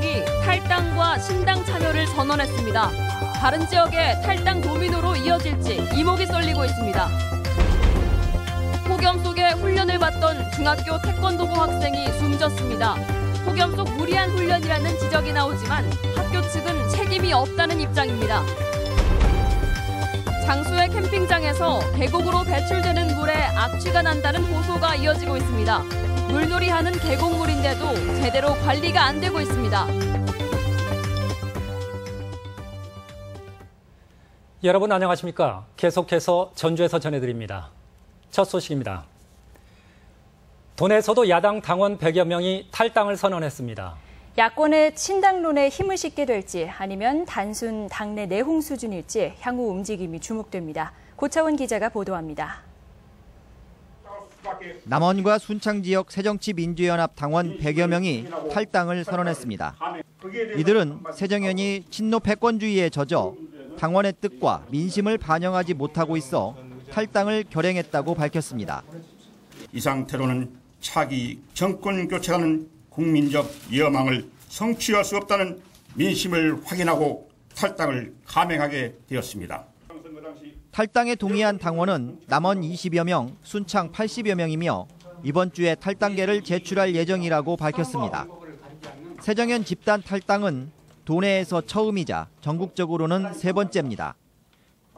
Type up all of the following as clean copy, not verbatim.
명이 탈당과 신당 참여를 선언했습니다. 다른 지역의 탈당 도미노로 이어질지 이목이 쏠리고 있습니다. 폭염 속에 훈련을 받던 중학교 태권도부 학생이 숨졌습니다. 폭염 속 무리한 훈련이라는 지적이 나오지만 학교 측은 책임이 없다는 입장입니다. 장수의 캠핑장에서 계곡으로 배출되는 물에 악취가 난다는 호소가 이어지고 있습니다. 물놀이하는 계곡물인데도 제대로 관리가 안 되고 있습니다. 여러분 안녕하십니까? 계속해서 전주에서 전해드립니다. 첫 소식입니다. 돈에서도 야당 당원 100여 명이 탈당을 선언했습니다. 야권의 신당론에 힘을 싣게 될지 아니면 단순 당내 내홍 수준일지 향후 움직임이 주목됩니다. 고차원 기자가 보도합니다. 남원과 순창 지역 새정치민주연합 당원 100여 명이 탈당을 선언했습니다. 이들은 새정연이 친노 패권주의에 젖어 당원의 뜻과 민심을 반영하지 못하고 있어 탈당을 결행했다고 밝혔습니다. 이 상태로는 차기 정권 교체라는 국민적 여망을 성취할 수 없다는 민심을 확인하고 탈당을 감행하게 되었습니다. 탈당에 동의한 당원은 남원 20여 명, 순창 80여 명이며 이번 주에 탈당계를 제출할 예정이라고 밝혔습니다. 새정연 집단 탈당은 도내에서 처음이자 전국적으로는 세 번째입니다.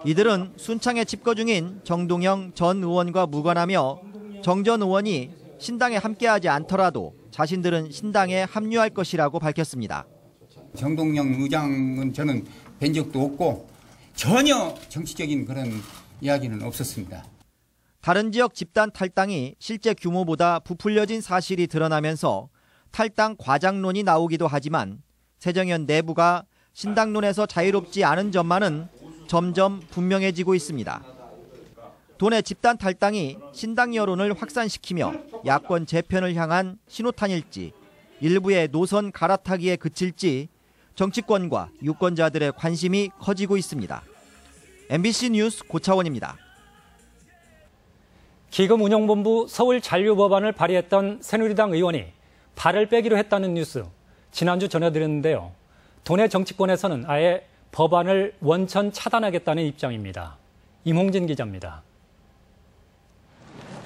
이들은 순창에 집거 중인 정동영 전 의원과 무관하며 정 전 의원이 신당에 함께하지 않더라도 자신들은 신당에 합류할 것이라고 밝혔습니다. 정동영 의장은 저는 뵌 적도 없고 전혀 정치적인 그런 이야기는 없었습니다. 다른 지역 집단 탈당이 실제 규모보다 부풀려진 사실이 드러나면서 탈당 과장론이 나오기도 하지만 새정연 내부가 신당론에서 자유롭지 않은 점만은 점점 분명해지고 있습니다. 도내 집단 탈당이 신당 여론을 확산시키며 야권 재편을 향한 신호탄일지 일부의 노선 갈아타기에 그칠지 정치권과 유권자들의 관심이 커지고 있습니다. MBC 뉴스 고차원입니다. 기금운용본부 서울잔류법안을 발의했던 새누리당 의원이 발을 빼기로 했다는 뉴스 지난주 전해드렸는데요. 도내 정치권에서는 아예 법안을 원천 차단하겠다는 입장입니다. 임홍진 기자입니다.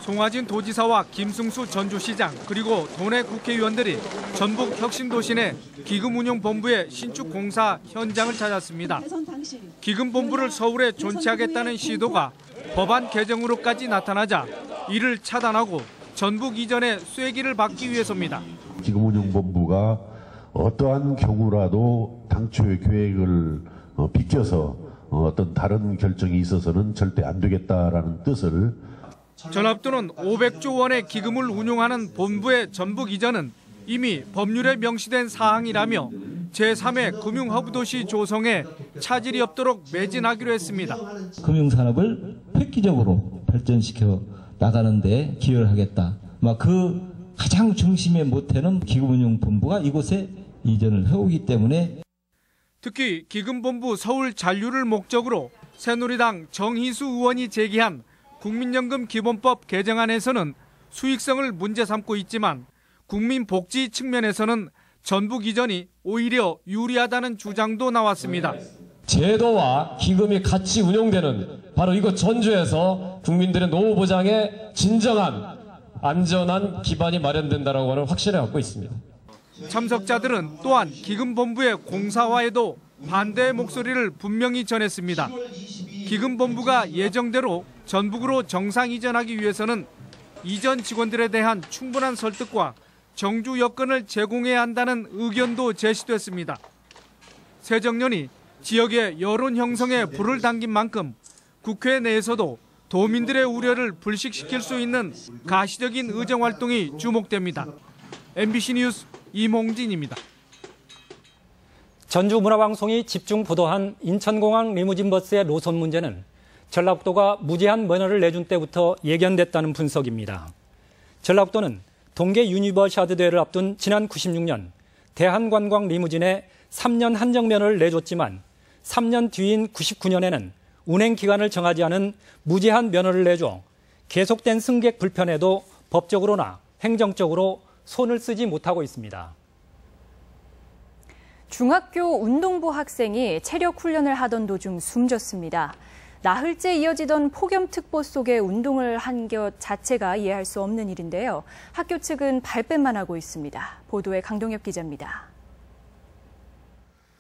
송하진 도지사와 김승수 전주시장 그리고 도내 국회의원들이 전북 혁신도시 내 기금운용본부의 신축 공사 현장을 찾았습니다. 기금본부를 서울에 존치하겠다는 시도가 법안 개정으로까지 나타나자 이를 차단하고 전북 이전의 쐐기를 받기 위해서입니다. 기금운용본부가 어떠한 경우라도 당초의 계획을 비껴서 어떤 다른 결정이 있어서는 절대 안 되겠다라는 뜻을 전합도는 500조 원의 기금을 운용하는 본부의 전북 이전은 이미 법률에 명시된 사항이라며 제3의 금융허브도시 조성에 차질이 없도록 매진하기로 했습니다. 금융산업을 획기적으로 발전시켜 나가는 데 기여를 하겠다. 그 가장 중심의 모태는 기금운용본부가 이곳에 이전을 해오기 때문에 특히 기금본부 서울 잔류를 목적으로 새누리당 정희수 의원이 제기한 국민연금 기본법 개정안에서는 수익성을 문제 삼고 있지만 국민복지 측면에서는 전북 이전이 오히려 유리하다는 주장도 나왔습니다. 제도와 기금이 같이 운용되는 바로 이곳 전주에서 국민들의 노후 보장에 진정한 안전한 기반이 마련된다고 하는 확신을 갖고 있습니다. 참석자들은 또한 기금본부의 공사화에도 반대의 목소리를 분명히 전했습니다. 기금본부가 예정대로 전북으로 정상 이전하기 위해서는 이전 직원들에 대한 충분한 설득과 정주 여건을 제공해야 한다는 의견도 제시됐습니다. 새정연이 지역의 여론 형성에 불을 당긴 만큼 국회 내에서도 도민들의 우려를 불식시킬 수 있는 가시적인 의정 활동이 주목됩니다. MBC 뉴스 임홍진입니다. 전주문화방송이 집중 보도한 인천공항 리무진버스의 노선 문제는 전라북도가 무제한 면허를 내준 때부터 예견됐다는 분석입니다. 전라북도는 동계 유니버시아드 대회를 앞둔 지난 96년 대한관광 리무진에 3년 한정 면허를 내줬지만 3년 뒤인 99년에는 운행 기간을 정하지 않은 무제한 면허를 내줘 계속된 승객 불편에도 법적으로나 행정적으로 손을 쓰지 못하고 있습니다. 중학교 운동부 학생이 체력 훈련을 하던 도중 숨졌습니다. 나흘째 이어지던 폭염특보 속에 운동을 한 것 자체가 이해할 수 없는 일인데요. 학교 측은 발뺌만 하고 있습니다. 보도에 강동엽 기자입니다.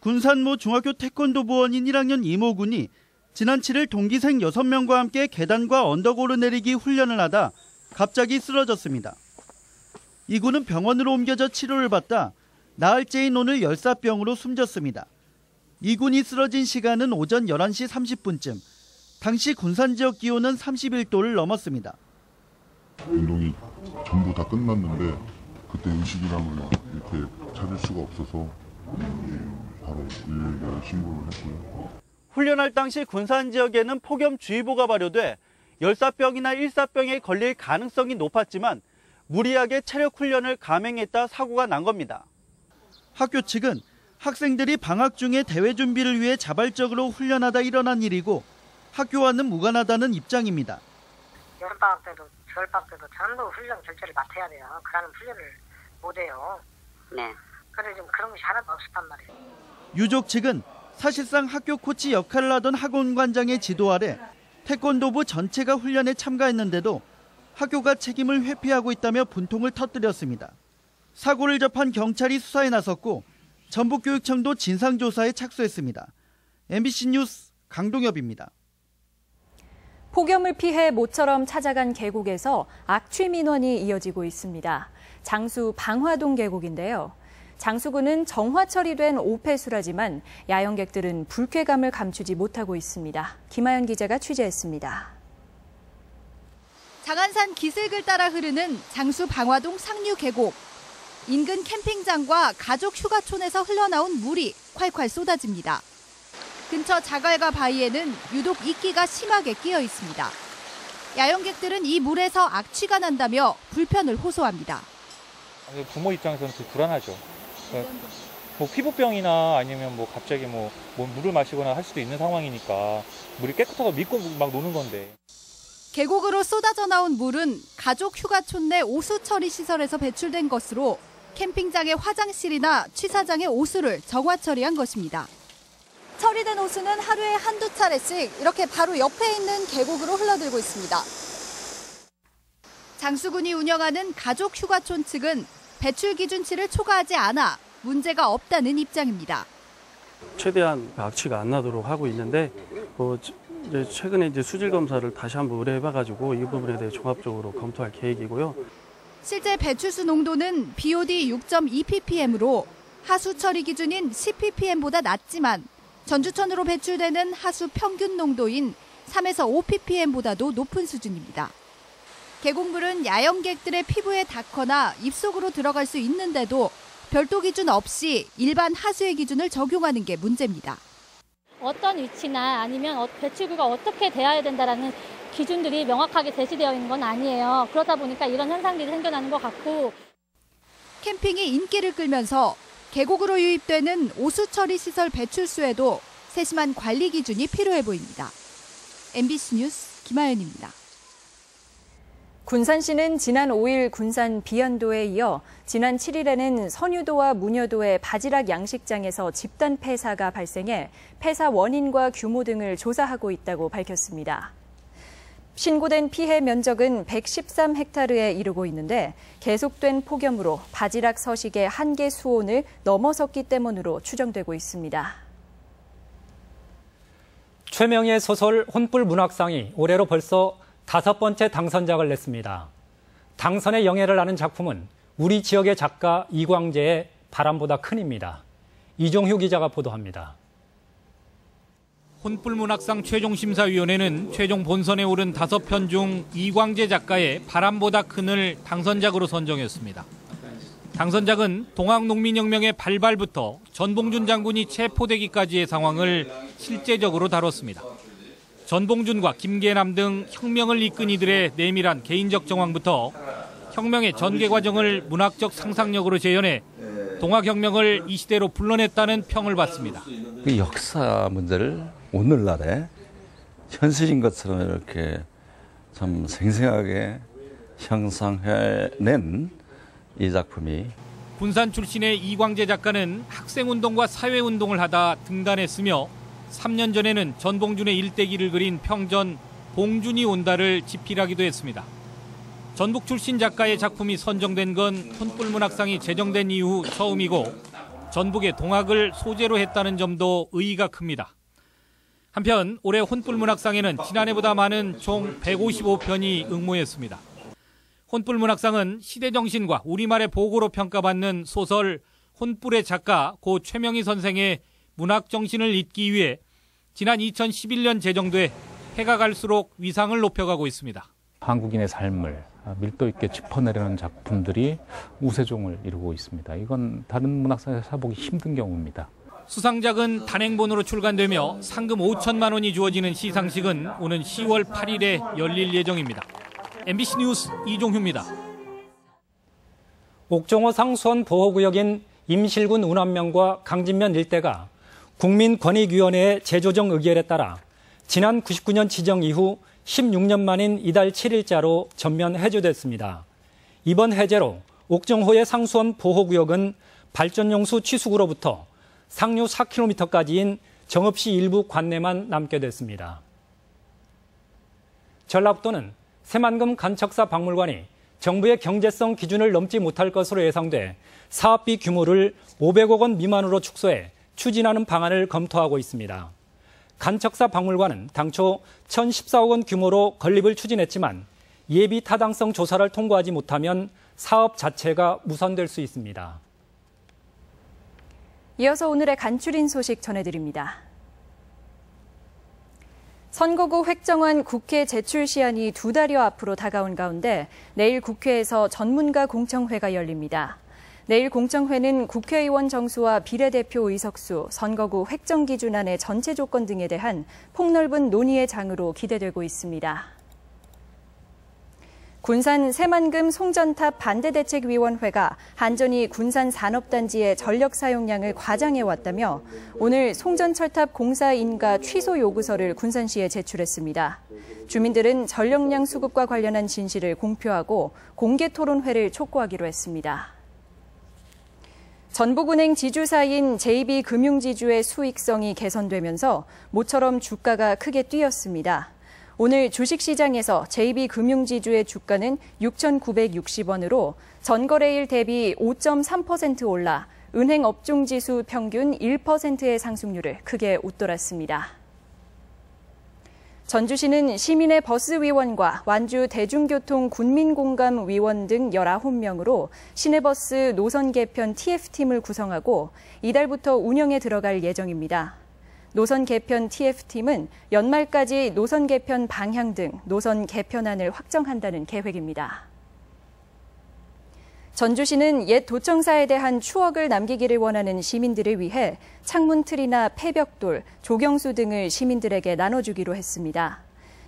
군산모 중학교 태권도 부원인 1학년 이모군이 지난 7일 동기생 6명과 함께 계단과 언덕 오르내리기 훈련을 하다 갑자기 쓰러졌습니다. 이 군은 병원으로 옮겨져 치료를 받다 나흘째인 오늘 열사병으로 숨졌습니다. 이 군이 쓰러진 시간은 오전 11시 30분쯤. 당시 군산 지역 기온은 31도를 넘었습니다. 운동이 전부 다 끝났는데 그때 의식이랑을 이렇게 찾을 수가 없어서 바로 119에 신고를 했고요. 훈련할 당시 군산 지역에는 폭염주의보가 발효돼 열사병이나 일사병에 걸릴 가능성이 높았지만 무리하게 체력 훈련을 감행했다 사고가 난 겁니다. 학교 측은 학생들이 방학 중에 대회 준비를 위해 자발적으로 훈련하다 일어난 일이고 학교와는 무관하다는 입장입니다. 여름방학 때도 겨울방학 때도 전부 훈련 결제를 맡아야 돼요. 그러는 훈련을 못해요. 네. 그래서 지금 그런 것이 하나도 없었단 말이에요. 유족 측은 사실상 학교 코치 역할을 하던 학원관장의 지도 아래 태권도부 전체가 훈련에 참가했는데도 학교가 책임을 회피하고 있다며 분통을 터뜨렸습니다. 사고를 접한 경찰이 수사에 나섰고 전북교육청도 진상조사에 착수했습니다. MBC 뉴스 강동엽입니다. 폭염을 피해 모처럼 찾아간 계곡에서 악취 민원이 이어지고 있습니다. 장수 방화동 계곡인데요. 장수구는 정화 처리된 오폐수라지만 야영객들은 불쾌감을 감추지 못하고 있습니다. 김하연 기자가 취재했습니다. 장안산 기슭을 따라 흐르는 장수 방화동 상류 계곡. 인근 캠핑장과 가족 휴가촌에서 흘러나온 물이 콸콸 쏟아집니다. 근처 자갈과 바위에는 유독 이끼가 심하게 끼어 있습니다. 야영객들은 이 물에서 악취가 난다며 불편을 호소합니다. 부모 입장에서는 되게 불안하죠. 뭐 피부병이나 아니면 뭐 갑자기 뭐 물을 마시거나 할 수도 있는 상황이니까 물이 깨끗하다고 믿고 막 노는 건데. 계곡으로 쏟아져 나온 물은 가족 휴가촌 내 오수 처리 시설에서 배출된 것으로 캠핑장의 화장실이나 취사장의 오수를 정화 처리한 것입니다. 처리된 오수는 하루에 한두 차례씩 이렇게 바로 옆에 있는 계곡으로 흘러들고 있습니다. 장수군이 운영하는 가족 휴가촌 측은 배출 기준치를 초과하지 않아 문제가 없다는 입장입니다. 최대한 악취가 안 나도록 하고 있는데 이제 최근에 이제 수질 검사를 다시 한번 의뢰해봐가지고 이 부분에 대해 종합적으로 검토할 계획이고요. 실제 배출수 농도는 BOD 6.2ppm으로 하수 처리 기준인 10ppm보다 낮지만 전주천으로 배출되는 하수 평균 농도인 3에서 5ppm보다도 높은 수준입니다. 계곡물은 야영객들의 피부에 닿거나 입속으로 들어갈 수 있는데도 별도 기준 없이 일반 하수의 기준을 적용하는 게 문제입니다. 어떤 위치나 아니면 배출구가 어떻게 돼야 된다라는 기준들이 명확하게 제시되어 있는 건 아니에요. 그러다 보니까 이런 현상들이 생겨나는 것 같고. 캠핑이 인기를 끌면서 계곡으로 유입되는 오수 처리 시설 배출수에도 세심한 관리 기준이 필요해 보입니다. MBC 뉴스 김하연입니다. 군산시는 지난 5일 군산 비안도에 이어 지난 7일에는 선유도와 무녀도의 바지락 양식장에서 집단 폐사가 발생해 폐사 원인과 규모 등을 조사하고 있다고 밝혔습니다. 신고된 피해 면적은 113헥타르에 이르고 있는데 계속된 폭염으로 바지락 서식의 한계 수온을 넘어섰기 때문으로 추정되고 있습니다. 최명희의 소설 혼불 문학상이 올해로 벌써 5번째 당선작을 냈습니다. 당선의 영예를 아는 작품은 우리 지역의 작가 이광재의 바람보다 큰입니다. 이종휴 기자가 보도합니다. 혼불문학상 최종심사위원회는 최종 본선에 오른 5편 중 이광재 작가의 바람보다 큰을 당선작으로 선정했습니다. 당선작은 동학농민혁명의 발발부터 전봉준 장군이 체포되기까지의 상황을 실제적으로 다뤘습니다. 전봉준과 김계남 등 혁명을 이끈 이들의 내밀한 개인적 정황부터 혁명의 전개 과정을 문학적 상상력으로 재현해 동학혁명을 이 시대로 불러냈다는 평을 받습니다. 그 역사 문제를 오늘날의 현실인 것처럼 이렇게 참 생생하게 형상해낸 이 작품이 군산 출신의 이광재 작가는 학생운동과 사회운동을 하다 등단했으며 3년 전에는 전봉준의 일대기를 그린 평전 봉준이 온다를 집필하기도 했습니다. 전북 출신 작가의 작품이 선정된 건 혼불문학상이 제정된 이후 처음이고 전북의 동학을 소재로 했다는 점도 의의가 큽니다. 한편 올해 혼불문학상에는 지난해보다 많은 총 155편이 응모했습니다. 혼불문학상은 시대정신과 우리말의 보고로 평가받는 소설 혼불의 작가 고 최명희 선생의 문학정신을 잇기 위해 지난 2011년 제정돼 해가 갈수록 위상을 높여가고 있습니다. 한국인의 삶을 밀도 있게 짚어내려는 작품들이 우세종을 이루고 있습니다. 이건 다른 문학상에서 찾아보기 힘든 경우입니다. 수상작은 단행본으로 출간되며 상금 5천만 원이 주어지는 시상식은 오는 10월 8일에 열릴 예정입니다. MBC 뉴스 이종휴입니다. 옥정호 상수원 보호구역인 임실군 운암면과 강진면 일대가 국민권익위원회의 재조정 의결에 따라 지난 99년 지정 이후 16년 만인 이달 7일자로 전면 해제됐습니다. 이번 해제로 옥정호의 상수원 보호구역은 발전용수 취수구로부터 상류 4km까지인 정읍시 일부 관내만 남게 됐습니다. 전라북도는 새만금 간척사 박물관이 정부의 경제성 기준을 넘지 못할 것으로 예상돼 사업비 규모를 500억 원 미만으로 축소해 추진하는 방안을 검토하고 있습니다. 간척사 박물관은 당초 1,014억 원 규모로 건립을 추진했지만 예비 타당성 조사를 통과하지 못하면 사업 자체가 무산될 수 있습니다. 이어서 오늘의 간추린 소식 전해드립니다. 선거구 획정안 국회 제출 시한이 2달여 앞으로 다가온 가운데 내일 국회에서 전문가 공청회가 열립니다. 내일 공청회는 국회의원 정수와 비례대표 의석수, 선거구 획정 기준안의 전체 조건 등에 대한 폭넓은 논의의 장으로 기대되고 있습니다. 군산 새만금 송전탑 반대대책위원회가 한전이 군산 산업단지의 전력 사용량을 과장해왔다며 오늘 송전철탑 공사 인가 취소 요구서를 군산시에 제출했습니다. 주민들은 전력량 수급과 관련한 진실을 공표하고 공개 토론회를 촉구하기로 했습니다. 전북은행 지주사인 JB금융지주의 수익성이 개선되면서 모처럼 주가가 크게 뛰었습니다. 오늘 주식시장에서 JB금융지주의 주가는 6,960원으로 전거래일 대비 5.3% 올라 은행업종지수 평균 1%의 상승률을 크게 웃돌았습니다. 전주시는 시민의 버스위원과 완주 대중교통 군민공감위원 등 19명으로 시내버스 노선 개편 TF팀을 구성하고 이달부터 운영에 들어갈 예정입니다. 노선 개편 TF팀은 연말까지 노선 개편 방향 등 노선 개편안을 확정한다는 계획입니다. 전주시는 옛 도청사에 대한 추억을 남기기를 원하는 시민들을 위해 창문틀이나 폐벽돌, 조경수 등을 시민들에게 나눠주기로 했습니다.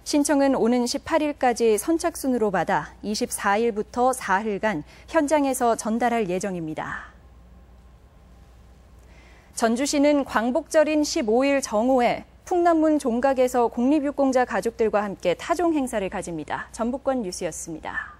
신청은 오는 18일까지 선착순으로 받아 24일부터 4일간 현장에서 전달할 예정입니다. 전주시는 광복절인 15일 정오에 풍남문 종각에서 공립유공자 가족들과 함께 타종 행사를 가집니다. 전북권 뉴스였습니다.